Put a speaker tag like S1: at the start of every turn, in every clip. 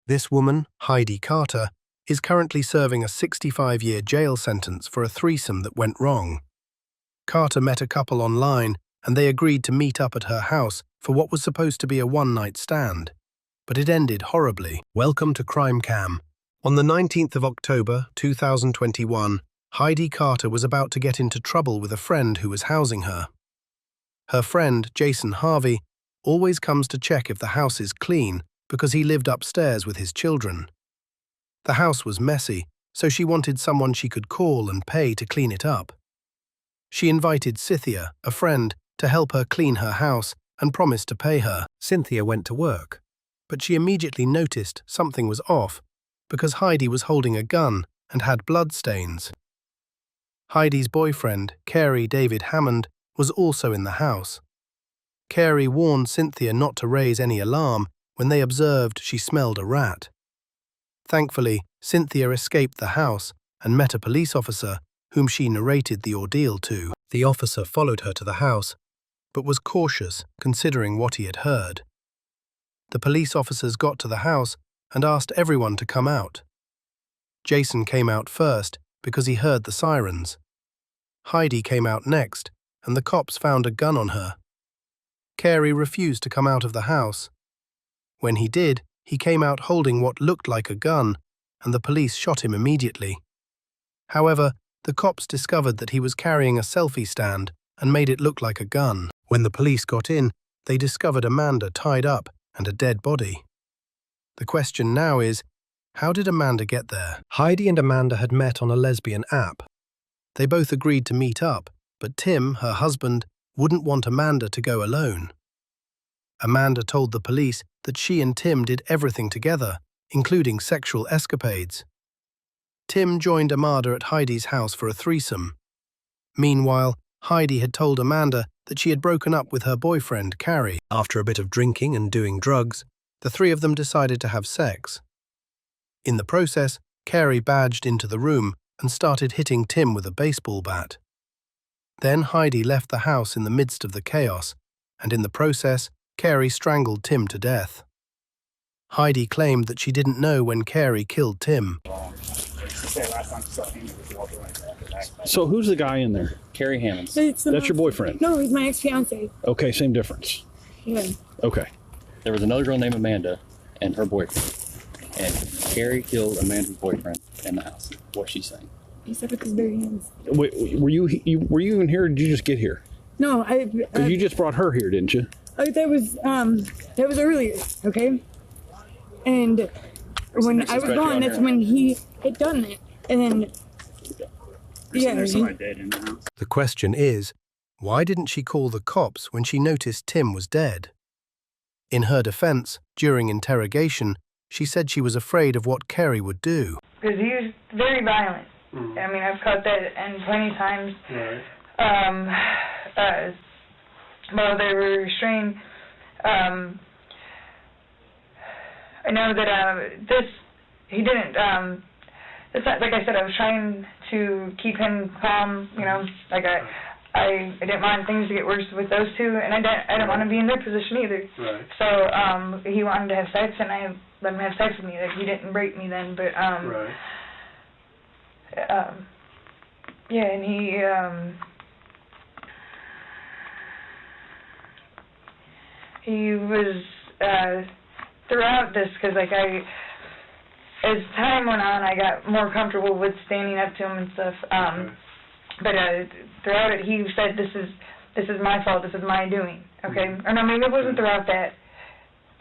S1: This woman, Heidi Carter, is currently serving a 65-year jail sentence for a threesome that went wrong. Carter met a couple online and they agreed to meet up at her house for what was supposed to be a one-night stand. But it ended horribly. Welcome to Crime Cam. On the 19th of October, 2021, Heidi Carter was about to get into trouble with a friend who was housing her. Her friend, Jason Harvey, always comes to check if the house is clean because he lived upstairs with his children. The house was messy, so she wanted someone she could call and pay to clean it up. She invited Cynthia, a friend, to help her clean her house and promised to pay her. Cynthia went to work, but she immediately noticed something was off because Heidi was holding a gun and had blood stains. Heidi's boyfriend, Carey David Hammond, was also in the house. Carey warned Cynthia not to raise any alarm when they observed she smelled a rat. Thankfully, Cynthia escaped the house and met a police officer whom she narrated the ordeal to. The officer followed her to the house, but was cautious considering what he had heard. The police officers got to the house and asked everyone to come out. Jason came out first because he heard the sirens. Heidi came out next, and the cops found a gun on her. Carey refused to come out of the house. When he did, he came out holding what looked like a gun, and the police shot him immediately. However, the cops discovered that he was carrying a selfie stand and made it look like a gun. When the police got in, they discovered Amanda tied up and a dead body. The question now is, how did Amanda get there? Heidi and Amanda had met on a lesbian app. They both agreed to meet up, but Tim, her husband, wouldn't want Amanda to go alone. Amanda told the police that she and Tim did everything together, including sexual escapades. Tim joined Amanda at Heidi's house for a threesome. Meanwhile, Heidi had told Amanda that she had broken up with her boyfriend, Carey. After a bit of drinking and doing drugs, the three of them decided to have sex. In the process, Carey badged into the room and started hitting Tim with a baseball bat. Then Heidi left the house in the midst of the chaos, and in the process, Carey strangled Tim to death. Heidi claimed that she didn't know when Carey killed Tim.
S2: So who's the guy in there?
S3: Carrie Hammonds.
S2: That's your boyfriend?
S4: No, he's my ex-fiance.
S2: Okay, same difference.
S4: Yeah.
S2: Okay.
S3: There was another girl named Amanda and her boyfriend. And Carrie killed Amanda's boyfriend in the house. What's she saying?
S4: He said with his bare hands.
S2: Wait, were you even here, or did you just get here?
S4: No,
S2: Because you just brought her here, didn't you?
S4: that was earlier, okay? And when I was gone, that's when he had done it. And then, yeah.
S1: The question is, why didn't she call the cops when she noticed Tim was dead? In her defense, during interrogation, she said she was afraid of what Carey would do.
S5: Because he was very violent. I mean, I've caught that and plenty of times.
S6: Right.
S5: While they were restrained. I know that he didn't, it's not, like I said, I was trying to keep him calm, you know, like I didn't want things to get worse with those two, and I didn't want to be in their position either.
S6: Right.
S5: So he wanted to have sex, and I let him have sex with me. Like, he didn't rape me then, but
S6: Right.
S5: Yeah, and he was throughout this, because like as time went on, I got more comfortable with standing up to him and stuff.
S6: Okay.
S5: But throughout it, he said, "This is my fault. This is my doing." Okay, or no, maybe it wasn't throughout that.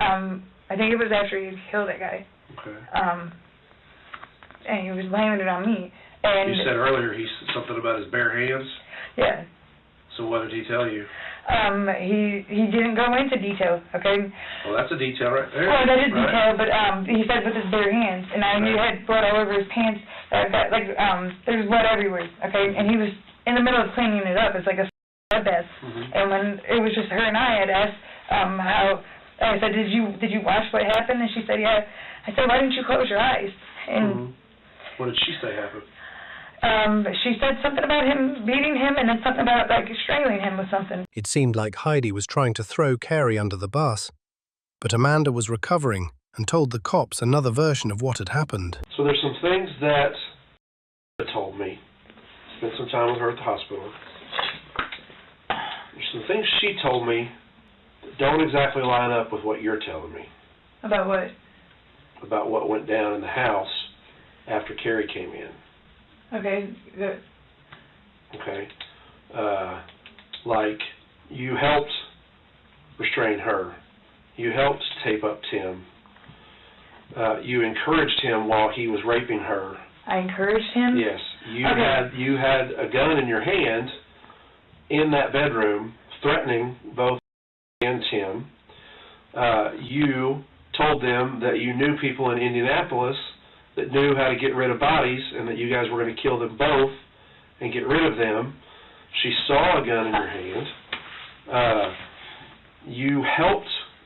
S5: I think it was after he killed that guy.
S6: Okay.
S5: And he was blaming it on me. And
S6: You said earlier something about his bare hands.
S5: yeah.
S6: So what did he tell you?
S5: He didn't go into detail. Okay.
S6: Well, that's a detail right there.
S5: Oh, that is
S6: right?
S5: detail, but he said with his bare hands, and I knew he had blood all over his pants. There's blood everywhere. Okay, and he was in the middle of cleaning it up. It's like a bloodbath. And when it was just her and I had asked how. I said, did you watch what happened? And she said, yeah. I said, why didn't you close your eyes? And
S6: what did she say happened?
S5: She said something about him beating him, and then something about like strangling him with something.
S1: It seemed like Heidi was trying to throw Carey under the bus, but Amanda was recovering and told the cops another version of what had happened.
S6: So there's some things that told me. Spent some time with her at the hospital. There's some things she told me that don't exactly line up with what you're telling me.
S5: About what?
S6: About what went down in the house after Carrie came in.
S5: Okay, good.
S6: Okay? Like, you helped restrain her. You helped tape up Tim. You encouraged him while he was raping her.
S5: I encouraged him?
S6: Yes.
S5: Okay.
S6: You had a gun in your hand in that bedroom, threatening both and Tim. You told them that you knew people in Indianapolis that knew how to get rid of bodies and that you guys were going to kill them both and get rid of them. She saw a gun in your hand.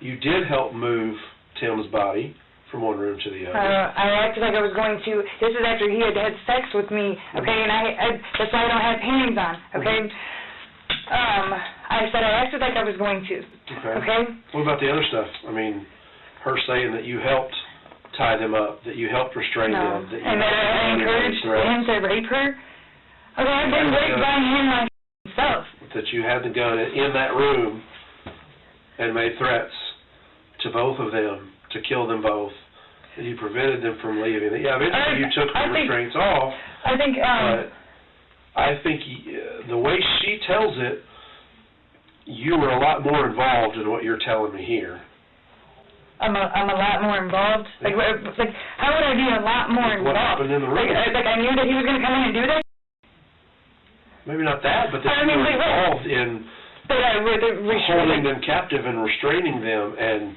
S6: You did help move Tim's body from one room to the other.
S5: I acted like I was going to. This is after he had had sex with me, okay, and I that's why I don't have panties on, okay? I said I acted like I was going to, okay?
S6: What about the other stuff? I mean, her saying that you helped tie them up, that you helped restrain them, that you
S5: and that I encouraged him to rape her? Okay, I've been raped by him myself.
S6: That you had the gun in that room and made threats to both of them, to kill them both, that you prevented them from leaving. Yeah, eventually you took the restraints off.
S5: I think,
S6: I think the way she tells it, you were a lot more involved in what you're telling me here.
S5: I'm a lot more involved. Like how would I be a lot more involved?
S6: What happened in the room?
S5: Like I knew that he was going to come in and do this?
S6: Maybe not that, but that you were involved in holding them captive and restraining them and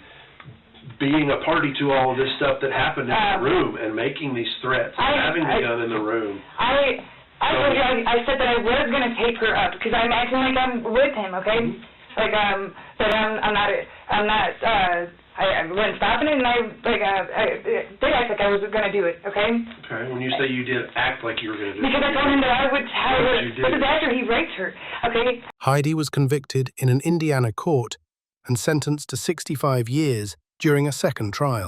S6: being a party to all of this stuff that happened in the room and making these threats and having the gun in the room.
S5: I said that I was going to tape her up because I'm acting like I'm with him, okay? Like, that I wasn't stopping it, and I did act like I was going to do it, okay?
S6: Okay, when you say you did act like you were going to do it.
S5: Because I told him that I would have her. This is after he raped her, okay?
S1: Heidi was convicted in an Indiana court and sentenced to 65 years during a second trial.